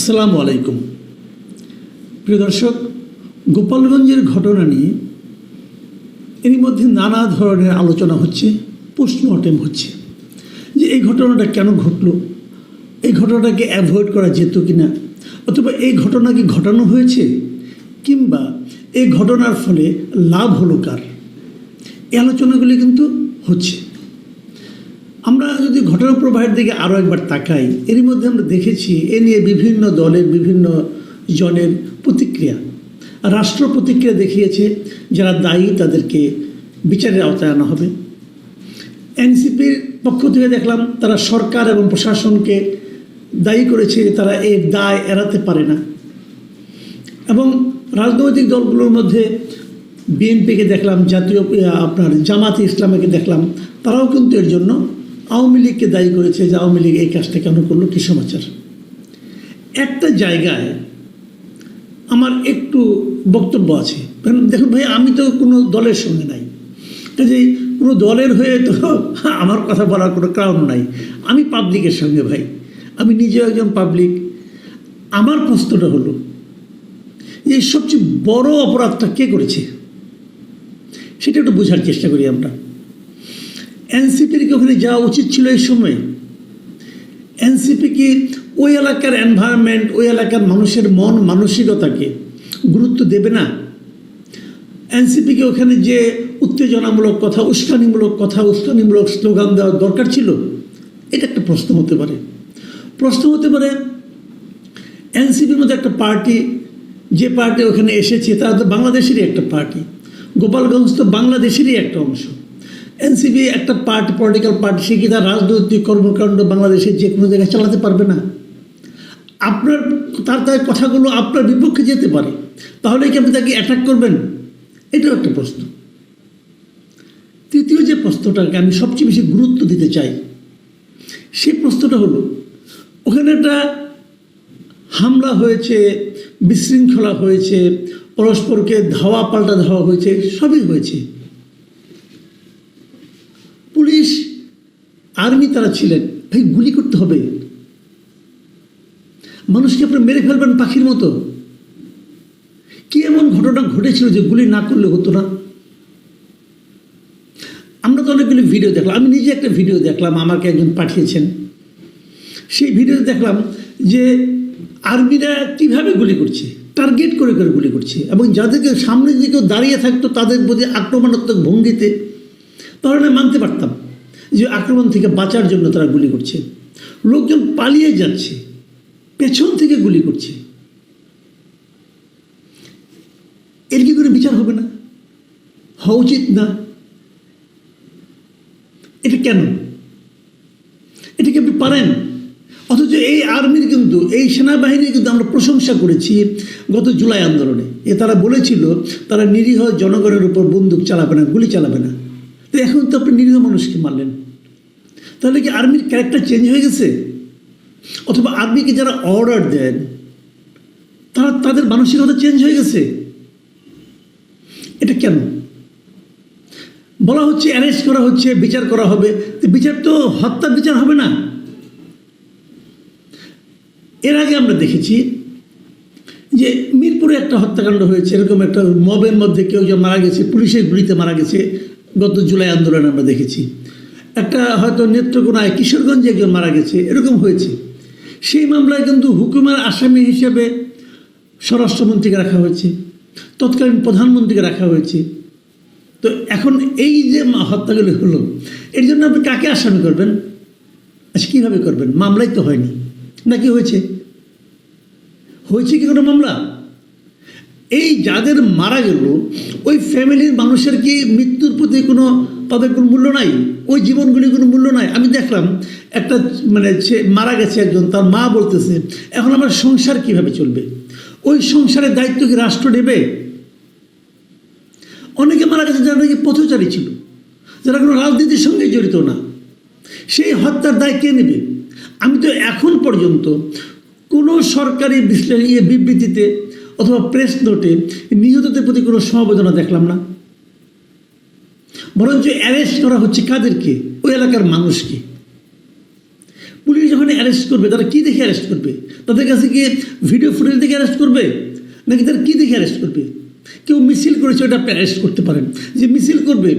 আসসালামু আলাইকুম। প্রিয় দর্শক, গোপালগঞ্জের ঘটনা নিয়ে এরই মধ্যে নানা ধরনের আলোচনা হচ্ছে, পোস্টমর্টেম হচ্ছে যে এই ঘটনাটা কেন ঘটলো, এই ঘটনাটাকে অ্যাভয়েড করা যেত কি না, অথবা এই ঘটনা কি ঘটানো হয়েছে, কিংবা এই ঘটনার ফলে লাভ হলো কার, এই আলোচনাগুলি কিন্তু হচ্ছে। আমরা যদি ঘটনা প্রবাহের দিকে আরও একবার তাকাই, এরই মধ্যে আমরা দেখেছি এ নিয়ে বিভিন্ন দলের বিভিন্ন জনের প্রতিক্রিয়া। রাষ্ট্র প্রতিক্রিয়া দেখিয়েছে, যারা দায়ী তাদেরকে বিচারের আওতায় আনা হবে। এনসিপির পক্ষ থেকে দেখলাম তারা সরকার এবং প্রশাসনকে দায়ী করেছে যে তারা এর দায় এড়াতে পারে না। এবং রাজনৈতিক দলগুলোর মধ্যে বিএনপিকে দেখলাম, জামাতে ইসলামীকে দেখলাম, তারাও কিন্তু এর জন্য আওয়ামী লীগকে দায়ী করেছে যে আওয়ামী লীগ এই কাজটা কেন করলো, কী সমাচার। একটা জায়গায় আমার একটু বক্তব্য আছে। দেখুন ভাই, আমি তো কোনো দলের সঙ্গে নাই, কাজেই কোনো দলের হয়ে তো আমার কথা বলার কোনো কারণ নাই। আমি পাবলিকের সঙ্গে ভাই, আমি নিজেও একজন পাবলিক। আমার প্রশ্নটা হলো যে সবচেয়ে বড় অপরাধটা কে করেছে সেটা একটু বোঝার চেষ্টা করি আমরা। এনসিপির কি ওখানে যাওয়া উচিত ছিল এই সময়? এনসিপি কি ওই এলাকার এনভায়রনমেন্ট, ওই এলাকার মানুষের মন মানসিকতাকে গুরুত্ব দেবে না? এনসিপিকে ওখানে যে উত্তেজনামূলক কথা, উস্কানিমূলক স্লোগান দেওয়ার দরকার ছিল? এটা একটা প্রশ্ন হতে পারে। প্রশ্ন হতে পারে এনসিপির মধ্যে একটা পার্টি, যে পার্টি ওখানে এসেছে তারা তো বাংলাদেশেরই একটা পার্টি, গোপালগঞ্জ তো বাংলাদেশেরই একটা অংশ। এনসিপি একটা পার্টি, পলিটিক্যাল পার্টি, সে কি তার রাজনৈতিক কর্মকাণ্ড বাংলাদেশের যে কোনো জায়গায় চালাতে পারবে না? তার কথাগুলো আপনার বিপক্ষে যেতে পারে, তাহলে কি আপনি তাকে অ্যাটাক করবেন? এটাও একটা প্রশ্ন। তৃতীয় যে প্রশ্নটাকে আমি সবচেয়ে বেশি গুরুত্ব দিতে চাই, সেই প্রশ্নটা হলো, ওখানে একটা হামলা হয়েছে, বিশৃঙ্খলা হয়েছে, পরস্পরকে ধাওয়া পাল্টা ধাওয়া হয়েছে, সবই হয়েছে। পুলিশ, আর্মি তারা ছিলেন, ভাই গুলি করতে হবে? মানুষকে আপনি মেরে ফেলবেন পাখির মতো? কি এমন ঘটনা ঘটেছিল যে গুলি না করলে হতো না? আমরা তো অনেকগুলি ভিডিও দেখলাম, আমি নিজে একটা ভিডিও দেখলাম, আমাকে একজন পাঠিয়েছেন। সেই ভিডিওতে দেখলাম যে আর্মিরা কীভাবে গুলি করছে, টার্গেট করে করে গুলি করছে, এবং যাদেরকে সামনে যদি কেউ দাঁড়িয়ে থাকতো তাদের প্রতি আক্রমণাত্মক ভঙ্গিতে, তাহলে আমি মানতে পারতাম যে আক্রমণ থেকে বাঁচার জন্য তারা গুলি করছে। লোকজন পালিয়ে যাচ্ছে, পেছন থেকে গুলি করছে। এর কি করে বিচার হবে না? হওয়া উচিত না? এটা কেন? এটা কি আপনি পারেন? অথচ এই আর্মির কিন্তু, এই সেনাবাহিনীর কিন্তু আমরা প্রশংসা করেছি গত জুলাই আন্দোলনে। তারা বলেছিল তারা নিরীহ জনগণের উপর বন্দুক চালাবে না, গুলি চালাবে না। তো এখন তো আপনি নিরীহ মানুষকে মারলেন। তাহলে কি আর্মির ক্যারেক্টার চেঞ্জ হয়ে গেছে? অথবা আর্মিকে যারা অর্ডার দেন তাদের মানসিকতা চেঞ্জ হয়ে গেছে? এটা কেন? বলা হচ্ছে অ্যারেস্ট করা হচ্ছে, বিচার করা হবে। তো বিচার তো হত্যার বিচার হবে না? এর আগে আমরা দেখেছি যে মিরপুরে একটা হত্যাকাণ্ড হয়েছে, এরকম একটা মবের মধ্যে কেউ যে মারা গেছে, পুলিশের গুলিতে মারা গেছে, গত জুলাই আন্দোলনে আমরা দেখেছি। একটা হয়তো নেত্রকোনায়, কিশোরগঞ্জে একজন মারা গেছে, এরকম হয়েছে। সেই মামলায় কিন্তু হুকুমের আসামি হিসেবে স্বরাষ্ট্রমন্ত্রীকে রাখা হয়েছে, তৎকালীন প্রধানমন্ত্রীকে রাখা হয়েছে। তো এখন এই যে হত্যাগুলি হলো, এর জন্য আপনি কাকে আসামি করবেন? আচ্ছা, কীভাবে করবেন? মামলাই তো হয়নি, নাকি হয়েছে? হয়েছে কি কোনো মামলা? এই যাদের মারা গেল, ওই ফ্যামিলির মানুষের কি মৃত্যুর প্রতি তাদের কোনো মূল্য নাই? ওই জীবনগুলি কোনো মূল্য নাই? আমি দেখলাম একটা মারা গেছে একজন, তার মা বলতেছে এখন আমার সংসার কিভাবে চলবে? ওই সংসারের দায়িত্ব কি রাষ্ট্র নেবে? অনেকে মারা গেছে যারা নাকি পথচারী ছিল, যারা কোনো রাজনীতির সঙ্গে জড়িত না। সেই হত্যার দায় কে নেবে? আমি তো এখন পর্যন্ত কোনো সরকারি বিবৃতিতে অথবা প্রেস নোটে নিহতদের প্রতি কোনো সমবেদনা দেখলাম না। বরঞ্চ অ্যারেস্ট করা হচ্ছে কাদেরকে? ওই এলাকার মানুষকে। পুলিশ যখন অ্যারেস্ট করবে তারা কী দেখে অ্যারেস্ট করবে? তাদের কাছে গিয়ে ভিডিও ফুটেজ দেখে অ্যারেস্ট করবে, নাকি তারা কী দেখে অ্যারেস্ট করবে? কেউ মিছিল করেছে, ওটা আপনি অ্যারেস্ট করতে পারেন। যে মিছিল করবে,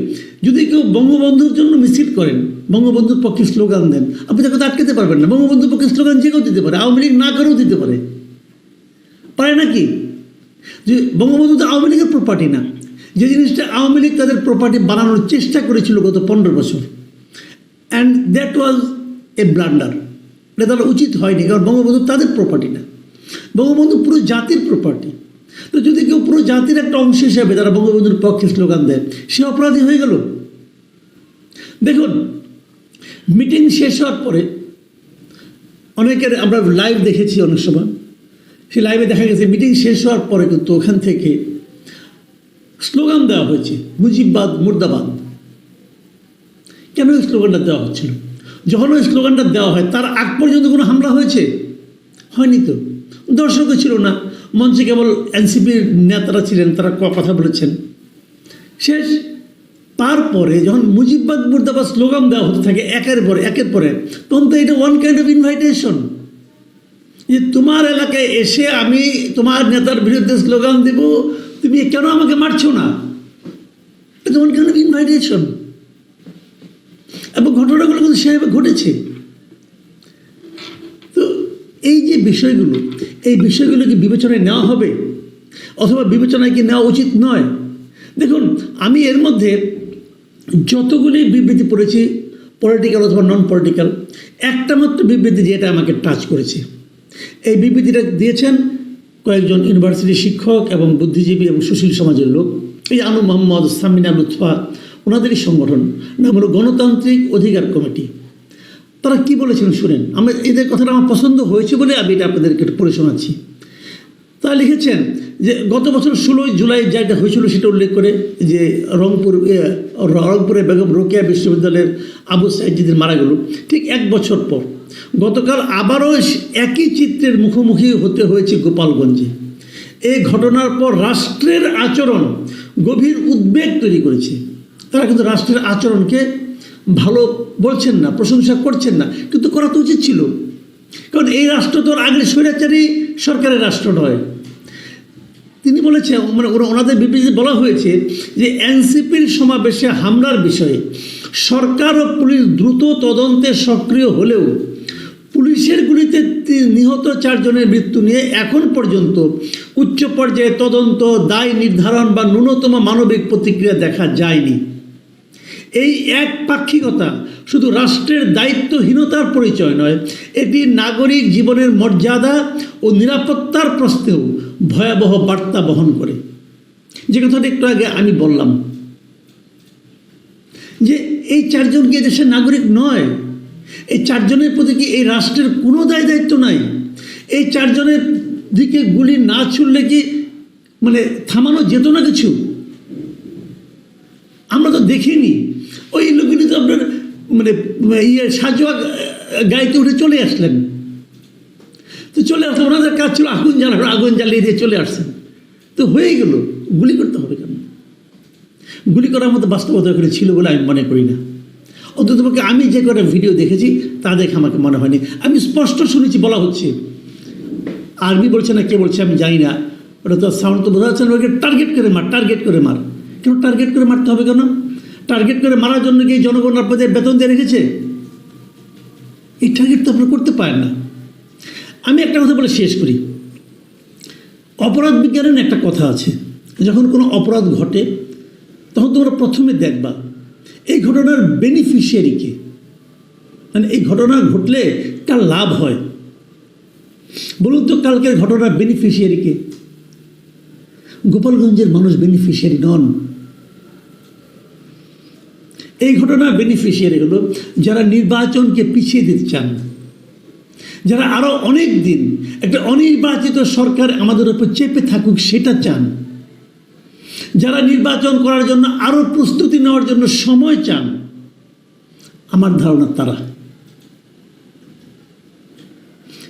যদি কেউ বঙ্গবন্ধুর জন্য মিছিল করেন, বঙ্গবন্ধুর পক্ষে স্লোগান দেন, আপনি তাকে আটকাতে পারবেন না। বঙ্গবন্ধুর পক্ষে স্লোগান যে কেউ দিতে পারে, আওয়ামী লীগ না করেও দিতে পারে, পারে নাকি? যে বঙ্গবন্ধু তো আওয়ামী লীগের প্রপার্টি না। যে জিনিসটা আওয়ামী লীগ তাদের প্রপার্টি বানানোর চেষ্টা করেছিল গত 15 বছর, and that was A blunder. এটা তারা উচিত হয়নি, কারণ বঙ্গবন্ধু তাদের প্রপার্টি না, বঙ্গবন্ধু পুরো জাতির প্রপার্টি। তো যদি কেউ পুরো জাতির একটা অংশ হিসাবে তারা বঙ্গবন্ধুর পক্ষে স্লোগান দেয়, সে অপরাধী হয়ে গেল। দেখুন, মিটিং শেষ হওয়ার পরে অনেকের আমরা লাইভ দেখেছি, অনেক সময় সেই লাইভে দেখা গেছে মিটিং শেষ হওয়ার পরে কিন্তু ওখান থেকে স্লোগান দেওয়া হয়েছে, মুজিববাদ মুর্দাবাদ। কেন ওই স্লোগানটা দেওয়া হচ্ছিল? যখন ওই স্লোগানটা দেওয়া হয় তার আগ পর্যন্ত কোনো হামলা হয়েছে? হয়নি তো। দর্শকও ছিল না, মঞ্চে কেবল এনসিপির নেতারা ছিলেন, তারা কথা বলেছেন, শেষ। তারপরে যখন মুজিববাদ মুর্দাবাদ স্লোগান দেওয়া হতে থাকে একের পরে, তখন তো এটা ওয়ান কাইন্ড অফ ইনভাইটেশন, যে তোমার এলাকায় এসে আমি তোমার নেতার বিরুদ্ধে স্লোগান দেব, তুমি কেন আমাকে মারছো না? এটা ওয়ান কাইন্ড অফ ইনভাইটেশন। এবং ঘটনাগুলো কিন্তু সেভাবে ঘটেছে। তো এই যে বিষয়গুলো, এই বিষয়গুলো কি বিবেচনায় নেওয়া হবে, অথবা বিবেচনায় কি নেওয়া উচিত নয়? দেখুন, আমি এর মধ্যে যতগুলি বিবৃতি পড়েছি, পলিটিক্যাল অথবা নন পলিটিক্যাল, একটা মাত্র বিবৃতি যেটা আমাকে টাচ করেছে, এই বিবৃতিটা দিয়েছেন কয়েকজন ইউনিভার্সিটি শিক্ষক এবং বুদ্ধিজীবী এবং সুশীল সমাজের লোক। এই আনু মোহাম্মদ, সামিনা লুৎফা, ওনাদেরই সংগঠন, নাম হলো গণতান্ত্রিক অধিকার কমিটি। তারা কি বলেছেন শুনেন। এদের কথাটা আমার পছন্দ হয়েছে বলে আমি এটা আপনাদেরকে পড়ে শোনাচ্ছি। তারা লিখেছেন যে গত বছর 16 জুলাই যেটা হয়েছিল সেটা উল্লেখ করে, যে রংপুরে বেগম রোকেয়া বিশ্ববিদ্যালয়ের আবু সাইদ যিনি মারা গেল, ঠিক 1 বছর পর গতকাল আবারও একই চিত্রের মুখোমুখি হতে হয়েছে গোপালগঞ্জে। এই ঘটনার পর রাষ্ট্রের আচরণ গভীর উদ্বেগ তৈরি করেছে। তারা কিন্তু রাষ্ট্রের আচরণকে ভালো বলছেন না, প্রশংসা করছেন না, কিন্তু করা তো উচিত ছিল, কারণ এই রাষ্ট্র তো আগের স্বৈরাচারী সরকারের রাষ্ট্র নয়। তিনি বলেছেন, মানে ওনাদের বিবৃতিতে বলা হয়েছে যে এনসিপির সমাবেশে হামলার বিষয়ে সরকার ও পুলিশ দ্রুত তদন্তে সক্রিয় হলেও পুলিশের গুলিতে নিহত 4 জনের মৃত্যু নিয়ে এখন পর্যন্ত উচ্চ পর্যায়ে তদন্ত, দায় নির্ধারণ বা ন্যূনতম মানবিক প্রতিক্রিয়া দেখা যায়নি। এই একপাক্ষিকতা শুধু রাষ্ট্রের দায়িত্বহীনতার পরিচয় নয়, এটি নাগরিক জীবনের মর্যাদা ও নিরাপত্তার প্রশ্নেও ভয়াবহ বার্তা বহন করে। যে কথাটা একটু আগে আমি বললাম, যে এই 4 জন কি দেশের নাগরিক নয়? এই 4 জনের প্রতি কি এই রাষ্ট্রের কোনো দায়িত্ব নাই? এই 4 জনের দিকে গুলি না ছুড়লে কি মানে থামানো যেত না কিছু? আমরা তো দেখিনি। ওই লোকগুলি তো আপনার মানে সাজোয়া গাড়িতে উঠে চলে আসলেন। তো চলে আসলে ওনাদের কাজ ছিল আগুন জ্বালানো, আগুন জ্বালিয়ে দিয়ে চলে আসছেন। তো হয়ে গেল, গুলি করতে হবে কেন? গুলি করার মতো বাস্তবতা এখানে ছিল বলে আমি মনে করি না। অন্ততপক্ষে আমি যে কটা ভিডিও দেখেছি তা দেখে আমাকে মনে হয়নি। আমি স্পষ্ট শুনেছি, বলা হচ্ছে, আর্মি বলছে না কে বলছে আমি জানি না, ওটা তো সাউন্ড তো বোঝা যাচ্ছে না, ওকে টার্গেট করে মার, টার্গেট করে মার। কেন টার্গেট করে মারতে হবে কেন? টার্গেট করে মারার জন্য কি জনগণ আপনাদের বেতন দিয়ে রেখেছে? এই টার্গেট তো আপনারা করতে পারেন না। আমি একটা কথা বলে শেষ করি। অপরাধ বিজ্ঞানের একটা কথা আছে, যখন কোনো অপরাধ ঘটে তখন তোমরা প্রথমে দেখবা এই ঘটনার বেনিফিশিয়ারিকে, মানে এই ঘটনা ঘটলে কার লাভ হয়। বলুন তো কালকের ঘটনার বেনিফিশিয়ারিকে? গোপালগঞ্জের মানুষ বেনিফিশিয়ারি নন। এই ঘটনার বেনিফিশিয়ারি হলো যারা নির্বাচনকে পিছিয়ে দিতে চান, যারা আরও অনেক দিন একটা অনির্বাচিত সরকার আমাদের উপর চেপে থাকুক সেটা চান, যারা নির্বাচন করার জন্য আরও প্রস্তুতি নেওয়ার জন্য সময় চান, আমার ধারণা তারা।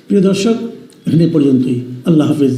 প্রিয় দর্শক, এখানে পর্যন্তই। আল্লাহ হাফেজ।